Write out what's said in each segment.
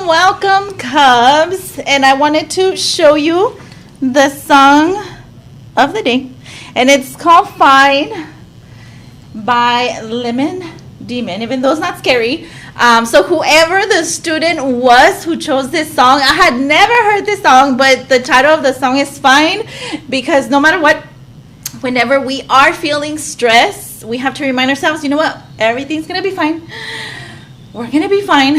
welcome, Cubs. And I wanted to show you the song of the day. And it's called Fine by Lemon Demon, even though it's not scary. So whoever the student was who chose this song, I had never heard this song, but the title of the song is Fine, because no matter what, whenever we are feeling stress, we have to remind ourselves, you know what, everything's going to be fine. We're going to be fine.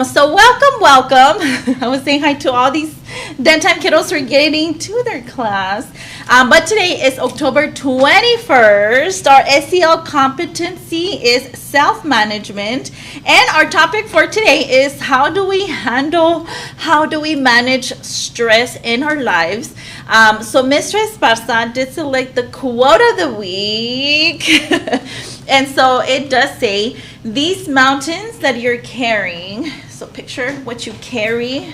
So welcome. I was saying hi to all these Den Time kiddos who are getting to their class. But today is October 21st. Our SEL competency is self-management. And our topic for today is how do we manage stress in our lives? So Mistress Esparza did select the quote of the week. And so it does say, these mountains that you're carrying, so picture what you carry.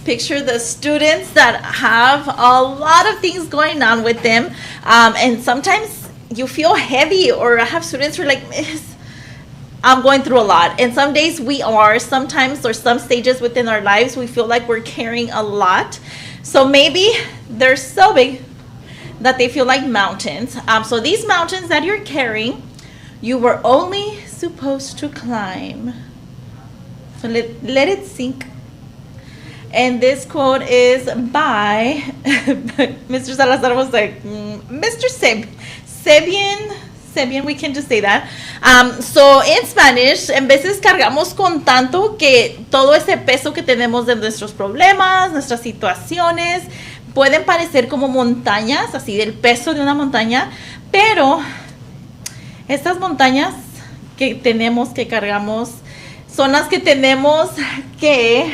Picture the students that have a lot of things going on with them. And sometimes you feel heavy, or I have students who are like, Miss, I'm going through a lot. And some days we are, sometimes, or some stages within our lives, we feel like we're carrying a lot. So maybe they're so big that they feel like mountains. So these mountains that you're carrying, you were only supposed to climb. So let it sink. And this quote is by Mr. Salazar was like, Mr. Sebian, we can just say that. So in Spanish, en veces cargamos con tanto que todo ese peso que tenemos de nuestros problemas, nuestras situaciones, pueden parecer como montañas, así del peso de una montaña, pero estas montañas que tenemos, que cargamos, son las que tenemos que,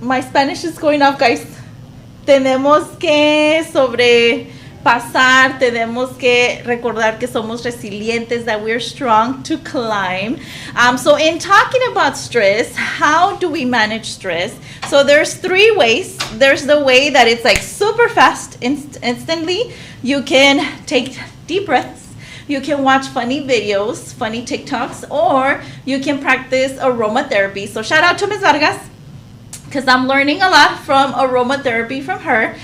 my Spanish is going off, guys. Tenemos que sobrepasar, tenemos que recordar que somos resilientes, that we're strong to climb. So in talking about stress, how do we manage stress? So there's three ways. There's the way that it's like super fast, instantly. You can take deep breaths. You can watch funny videos, funny TikToks, or you can practice aromatherapy. So shout out to Ms. Vargas, because I'm learning a lot from aromatherapy from her.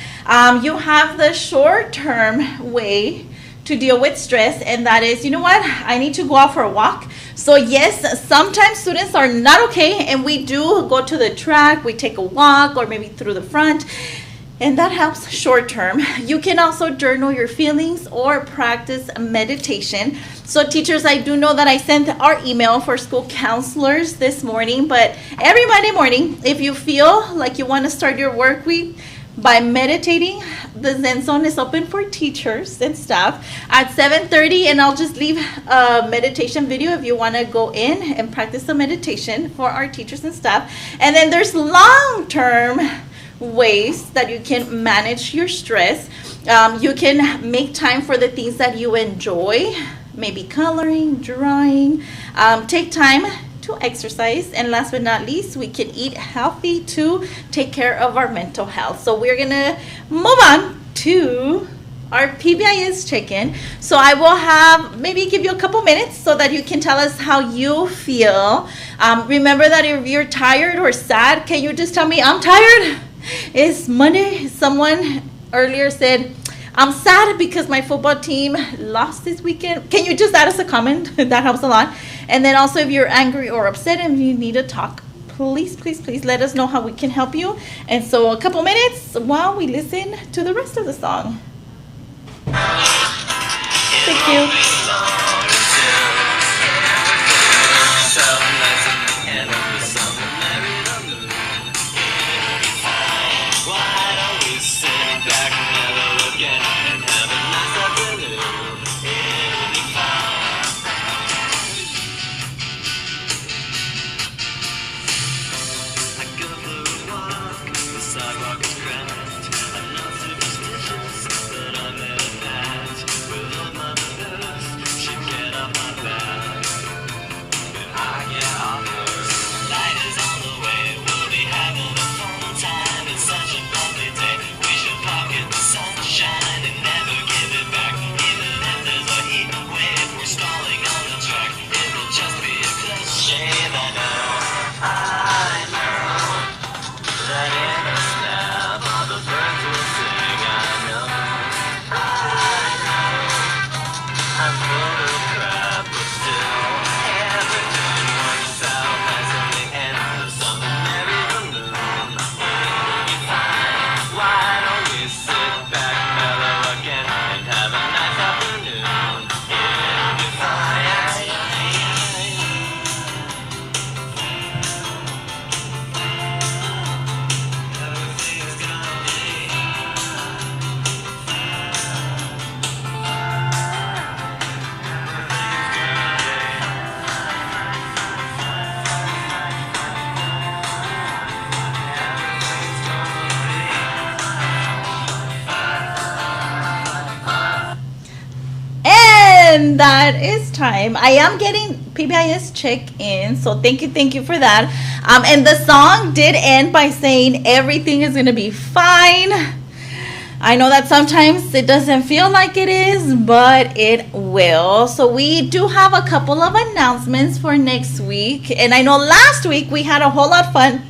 You have the short-term way to deal with stress, and that is, you know what, I need to go out for a walk. So yes, sometimes students are not okay, and we do go to the track, we take a walk, or maybe through the front, and that helps short term. You can also journal your feelings or practice meditation. So teachers, I do know that I sent our email for school counselors this morning, but every Monday morning, if you feel like you want to start your work week by meditating, the Zen Zone is open for teachers and staff at 7:30, and I'll just leave a meditation video if you want to go in and practice the meditation for our teachers and staff. And then there's long-term ways that you can manage your stress. You can make time for the things that you enjoy, maybe coloring, drawing. Take time to exercise, and last but not least, we can eat healthy to take care of our mental health. So we're gonna move on to our PBIS check-in. So I will have maybe give you a couple minutes so that you can tell us how you feel. Remember that if you're tired or sad, can you just tell me, I'm tired? It's Monday. Someone earlier said, I'm sad because my football team lost this weekend. Can you just add us a comment? That helps a lot. And then also, if you're angry or upset and you need to talk, please let us know how we can help you. And so a couple minutes while we listen to the rest of the song. Thank you. Sidewalk is cracked, I'm not superstitious, but I'm never mad. With all my nerves, that is time. I am getting PBIS check-in, so thank you for that. And the song did end by saying everything is going to be fine. I know that sometimes it doesn't feel like it is, but it will. So we do have a couple of announcements for next week. And I know last week we had a whole lot of fun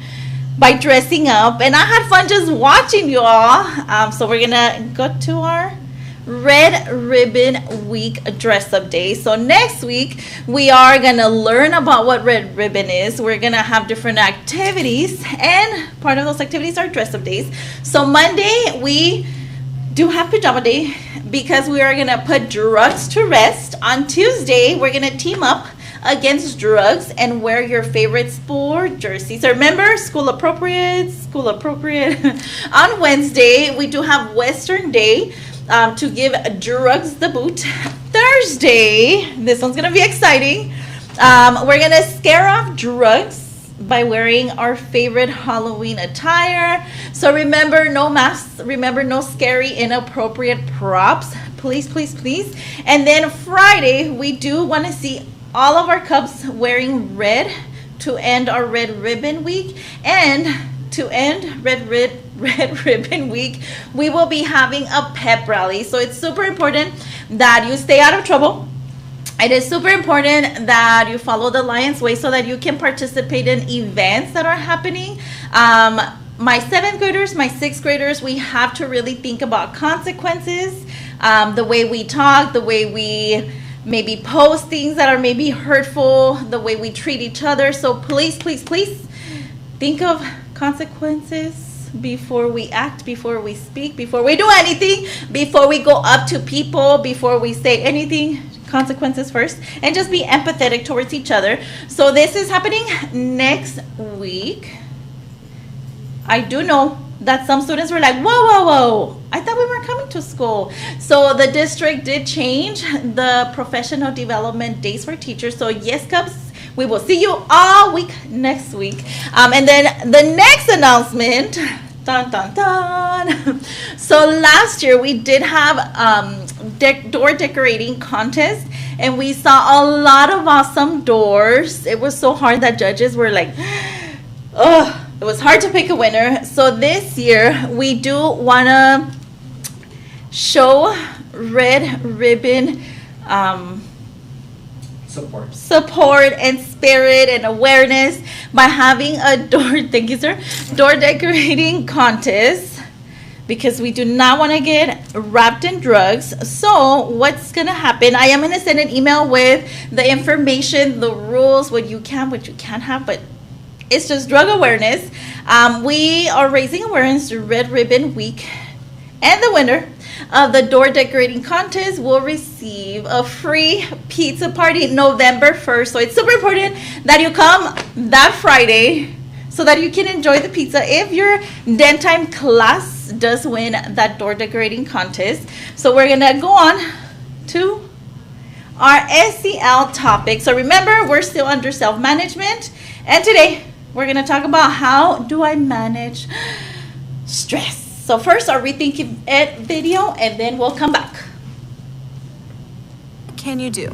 by dressing up, and I had fun just watching you all. So we're gonna go to our Red Ribbon Week dress up day. So next week we are gonna learn about what Red Ribbon is. We're gonna have different activities, and part of those activities are dress up days. So Monday we do have pajama day because we are gonna put drugs to rest. On Tuesday we're gonna team up against drugs and wear your favorite sport jerseys. So remember, school appropriate. On Wednesday, we do have Western Day to give drugs the boot. Thursday, this one's going to be exciting. We're going to scare off drugs by wearing our favorite Halloween attire. So remember, no masks. Remember, no scary, inappropriate props. Please. And then Friday, we do want to see all of our cubs wearing red to end our Red Ribbon Week. And to end Red Ribbon Week, we will be having a pep rally. So it's super important that you stay out of trouble. It is super important that you follow the Lions Way so that you can participate in events that are happening. My 7th graders, my 6th graders, we have to really think about consequences, the way we talk, the way we maybe post things that are maybe hurtful, the way we treat each other. So please think of consequences before we act, before we speak, before we do anything, before we go up to people, before we say anything. Consequences first, and just be empathetic towards each other. So this is happening next week. I do know that some students were like, whoa, I thought we weren't coming to school. So the district did change the professional development days for teachers. So yes, Cubs, we will see you all week next week. And then the next announcement, dun, dun, dun. So last year we did have door decorating contest, and we saw a lot of awesome doors. It was so hard that judges were like, ugh. It was hard to pick a winner. So this year, we do want to show Red Ribbon support and spirit and awareness by having a door decorating contest, because we do not want to get wrapped in drugs. So what's going to happen, I am going to send an email with the information, the rules, what you can, what you can't have, but it's just drug awareness. We are raising awareness to Red Ribbon Week, and the winner of the door decorating contest will receive a free pizza party November 1st. So it's super important that you come that Friday so that you can enjoy the pizza if your den time class does win that door decorating contest. So we're gonna go on to our SEL topic. So remember, we're still under self-management, and today we're going to talk about how do I manage stress. So first, our Rethink It video, and then we'll come back. What can you do?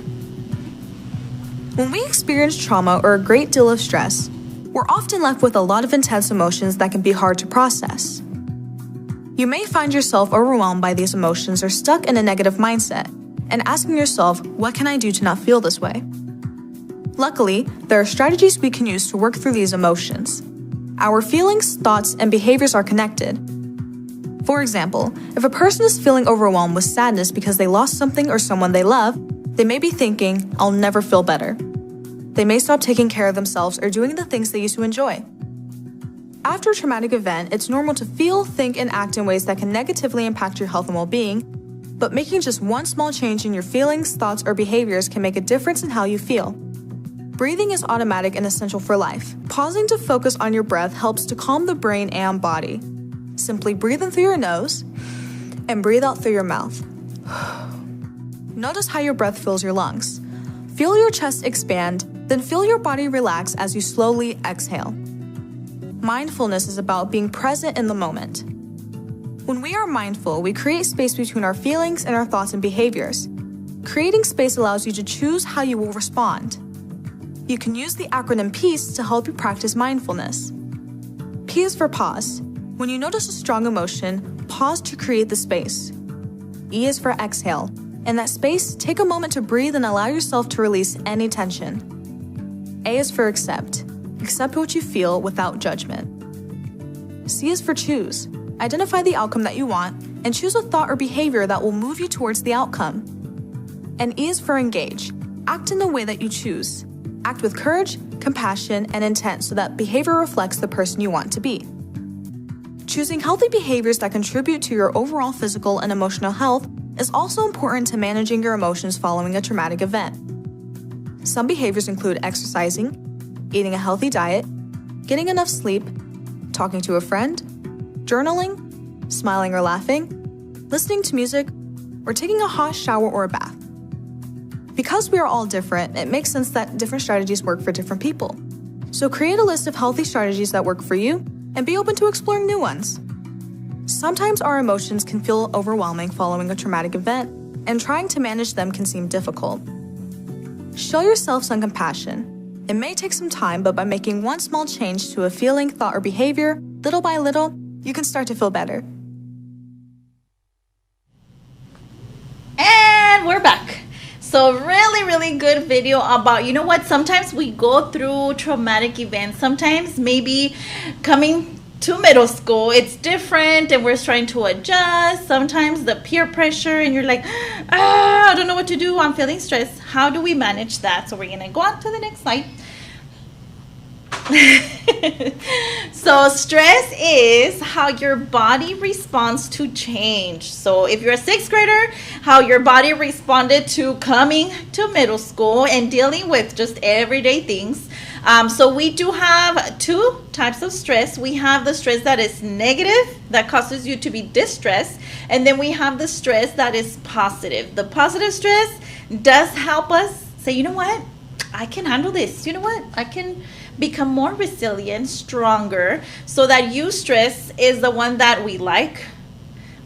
When we experience trauma or a great deal of stress, we're often left with a lot of intense emotions that can be hard to process. You may find yourself overwhelmed by these emotions or stuck in a negative mindset and asking yourself, what can I do to not feel this way? Luckily, there are strategies we can use to work through these emotions. Our feelings, thoughts, and behaviors are connected. For example, if a person is feeling overwhelmed with sadness because they lost something or someone they love, they may be thinking, I'll never feel better. They may stop taking care of themselves or doing the things they used to enjoy. After a traumatic event, it's normal to feel, think, and act in ways that can negatively impact your health and well-being, but making just one small change in your feelings, thoughts, or behaviors can make a difference in how you feel. Breathing is automatic and essential for life. Pausing to focus on your breath helps to calm the brain and body. Simply breathe in through your nose and breathe out through your mouth. Notice how your breath fills your lungs. Feel your chest expand, then feel your body relax as you slowly exhale. Mindfulness is about being present in the moment. When we are mindful, we create space between our feelings and our thoughts and behaviors. Creating space allows you to choose how you will respond. You can use the acronym PEACE to help you practice mindfulness. P is for pause. When you notice a strong emotion, pause to create the space. E is for exhale. In that space, take a moment to breathe and allow yourself to release any tension. A is for accept. Accept what you feel without judgment. C is for choose. Identify the outcome that you want and choose a thought or behavior that will move you towards the outcome. And E is for engage. Act in the way that you choose. Act with courage, compassion, and intent so that behavior reflects the person you want to be. Choosing healthy behaviors that contribute to your overall physical and emotional health is also important to managing your emotions following a traumatic event. Some behaviors include exercising, eating a healthy diet, getting enough sleep, talking to a friend, journaling, smiling or laughing, listening to music, or taking a hot shower or a bath. Because we are all different, it makes sense that different strategies work for different people. So create a list of healthy strategies that work for you and be open to exploring new ones. Sometimes our emotions can feel overwhelming following a traumatic event, and trying to manage them can seem difficult. Show yourself some compassion. It may take some time, but by making one small change to a feeling, thought, or behavior, little by little, you can start to feel better. And we're back. So really good video about, you know what, sometimes we go through traumatic events. Sometimes maybe coming to middle school, it's different and we're trying to adjust. Sometimes the peer pressure and you're like, I don't know what to do. I'm feeling stressed. How do we manage that? So we're going to go on to the next slide. So stress is how your body responds to change. So if you're a sixth grader, how your body responded to coming to middle school and dealing with just everyday things. So we do have two types of stress. We have the stress that is negative, that causes you to be distressed, and then we have the stress that is positive. The positive stress does help us say, you know what, I can handle this. You know what, I can become more resilient, stronger. So that eustress is the one that we like.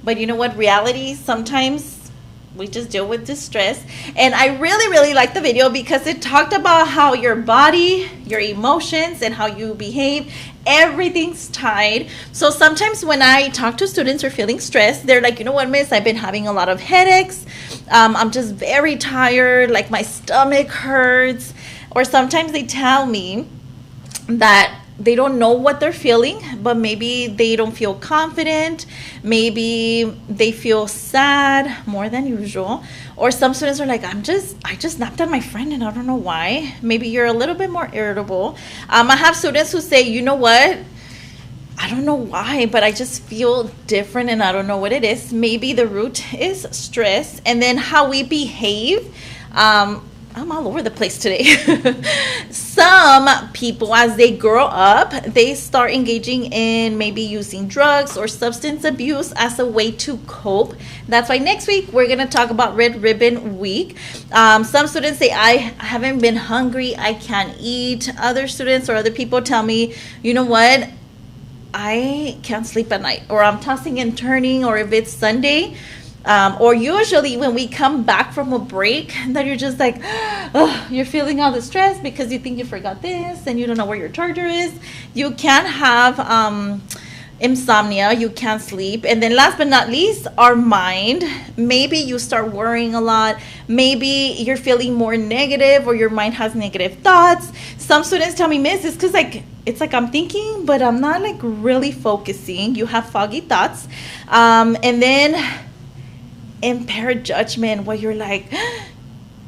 But you know what, reality, sometimes we just deal with distress. And I really like the video because it talked about how your body, your emotions, and how you behave, everything's tied. So sometimes when I talk to students who are feeling stressed, they're like, you know what, miss, I've been having a lot of headaches. I'm just very tired, like my stomach hurts. Or sometimes they tell me that they don't know what they're feeling, but maybe they don't feel confident. Maybe they feel sad more than usual. Or some students are like, I just snapped at my friend and I don't know why. Maybe you're a little bit more irritable. I have students who say, you know what, I don't know why, but I just feel different and I don't know what it is. Maybe the root is stress. And then how we behave, I'm all over the place today. Some people, as they grow up, they start engaging in maybe using drugs or substance abuse as a way to cope. That's why next week we're going to talk about Red Ribbon Week. Some students say, I haven't been hungry, I can't eat. Other students or other people tell me, you know what, I can't sleep at night, or I'm tossing and turning, or if it's Sunday, or usually when we come back from a break, that you're just like, oh, you're feeling all the stress because you think you forgot this and you don't know where your charger is. You can have insomnia, you can't sleep. And then last but not least, our mind. Maybe you start worrying a lot. Maybe you're feeling more negative, or your mind has negative thoughts. Some students tell me, miss, it's because it's like I'm thinking, but I'm not like really focusing. You have foggy thoughts. And then impaired judgment, where you're like,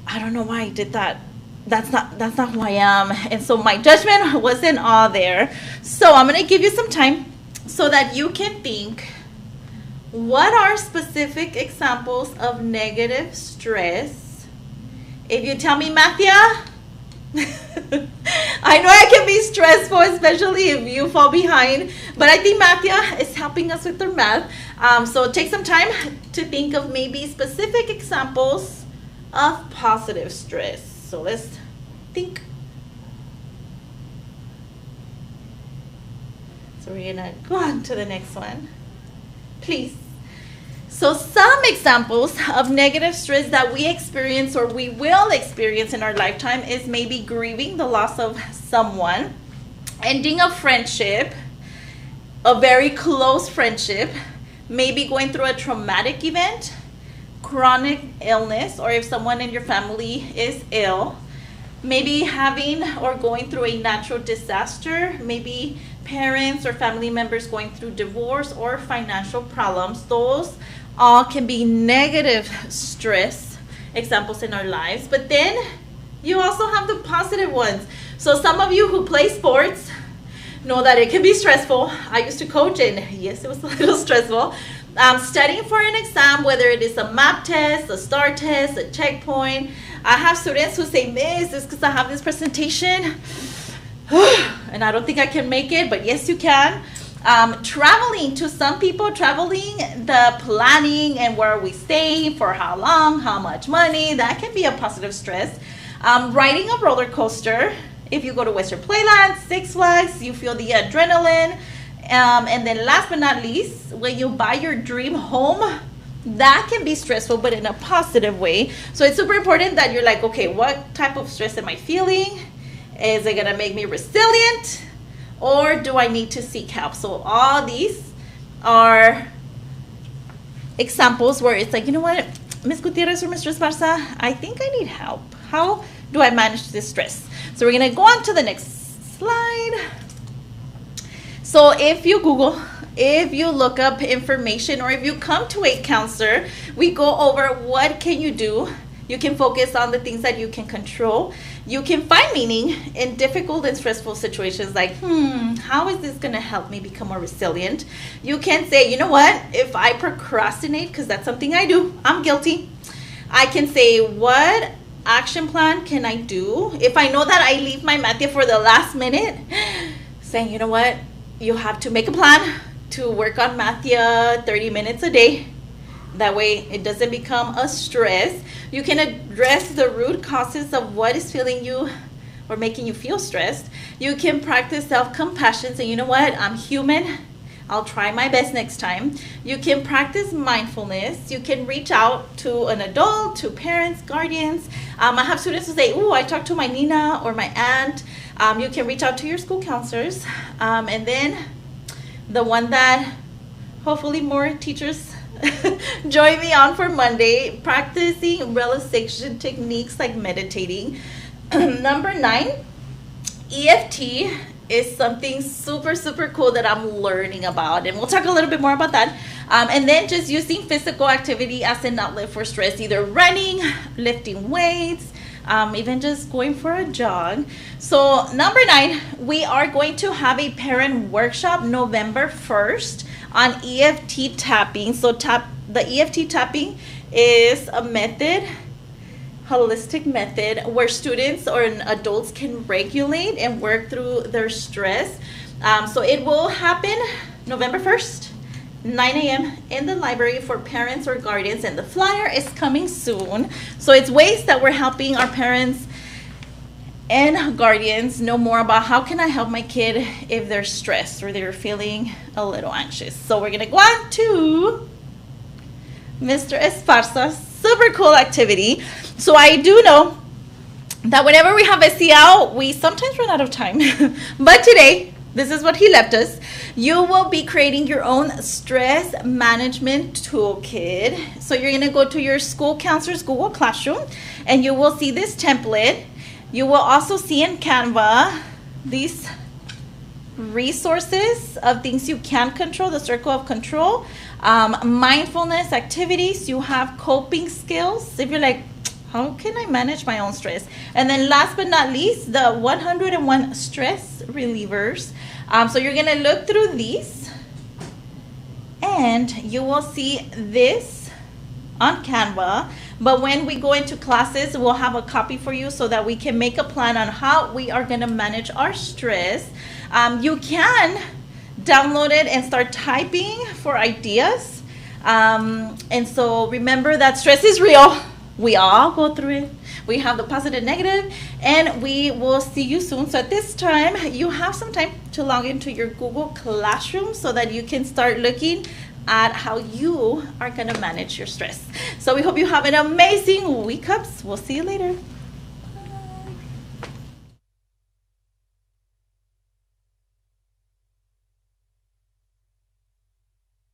I don't know why I did that. That's not who I am. And so my judgment wasn't all there. So I'm going to give you some time so that you can think, what are specific examples of negative stress? If you tell me, Mathia, I know I can be stressful, especially if you fall behind, but I think Mathia is helping us with their math. So take some time to think of maybe specific examples of positive stress. So let's think. So we're gonna go on to the next one. Please So some examples of negative stress that we experience or we will experience in our lifetime is maybe grieving the loss of someone, ending a friendship, a very close friendship, maybe going through a traumatic event, chronic illness, or if someone in your family is ill, maybe having or going through a natural disaster, maybe parents or family members going through divorce or financial problems. Those all can be negative stress examples in our lives. But then you also have the positive ones. So some of you who play sports know that it can be stressful. I used to coach, and yes, it was a little stressful. Studying for an exam, whether it is a map test, a STAR test, a checkpoint. I have students who say, Miss, it's because I have this presentation and I don't think I can make it, but yes, you can. Traveling, to some people, traveling, the planning and where are we staying, for how long, how much money, that can be a positive stress. Riding a roller coaster, if you go to Western Playland, Six Flags, you feel the adrenaline. And then last but not least, when you buy your dream home, that can be stressful, but in a positive way. So it's super important that you're like, okay, what type of stress am I feeling? Is it gonna make me resilient? Or do I need to seek help? So all these are examples where it's like, you know what, Ms. Gutierrez or Mr. Esparza, I think I need help. How do I manage this stress? So we're gonna go on to the next slide. So if you Google, if you look up information, or if you come to a counselor, we go over what can you do. You can focus on the things that you can control. You can find meaning in difficult and stressful situations like, how is this gonna help me become more resilient? You can say, you know what, if I procrastinate, because that's something I do, I'm guilty. I can say, what action plan can I do? If I know that I leave my matia for the last minute, saying, you know what, you have to make a plan to work on matia 30 minutes a day. That way it doesn't become a stress. You can address the root causes of what is feeling you or making you feel stressed. You can practice self-compassion, say, you know what, I'm human. I'll try my best next time. You can practice mindfulness. You can reach out to an adult, to parents, guardians. I have students who say, I talked to my Nina or my aunt. You can reach out to your school counselors. And then the one that hopefully more teachers join me on for Monday, practicing relaxation techniques like meditating. Number 9, EFT is something super, super cool that I'm learning about, and we'll talk a little bit more about that. And then just using physical activity as an outlet for stress, either running, lifting weights, even just going for a jog. So number 9, we are going to have a parent workshop November 1st on EFT tapping. So the EFT tapping is a method, holistic method, where students or adults can regulate and work through their stress. So it will happen November 1st, 9 a.m. in the library for parents or guardians, and the flyer is coming soon. So it's ways that we're helping our parents and guardians know more about how can I help my kid if they're stressed or they're feeling a little anxious. So we're gonna go on to Mr. Esparza's super cool activity. So I do know that whenever we have SEL, we sometimes run out of time. But today, this is what he left us. You will be creating your own stress management toolkit. So you're gonna go to your school counselor's Google Classroom, and you will see this template. You will also see in Canva these resources of things you can control, the circle of control, mindfulness activities. You have coping skills. If you're like, how can I manage my own stress? And then last but not least, the 101 stress relievers. So you're gonna look through these, and you will see this on Canva. But when we go into classes, we'll have a copy for you so that we can make a plan on how we are gonna manage our stress. You can download it and start typing for ideas. And so remember that stress is real. We all go through it. We have the positive, negative, and we will see you soon. So at this time, you have some time to log into your Google Classroom so that you can start looking at how you are going to manage your stress. So we hope you have an amazing week, Cubs. We'll see you later.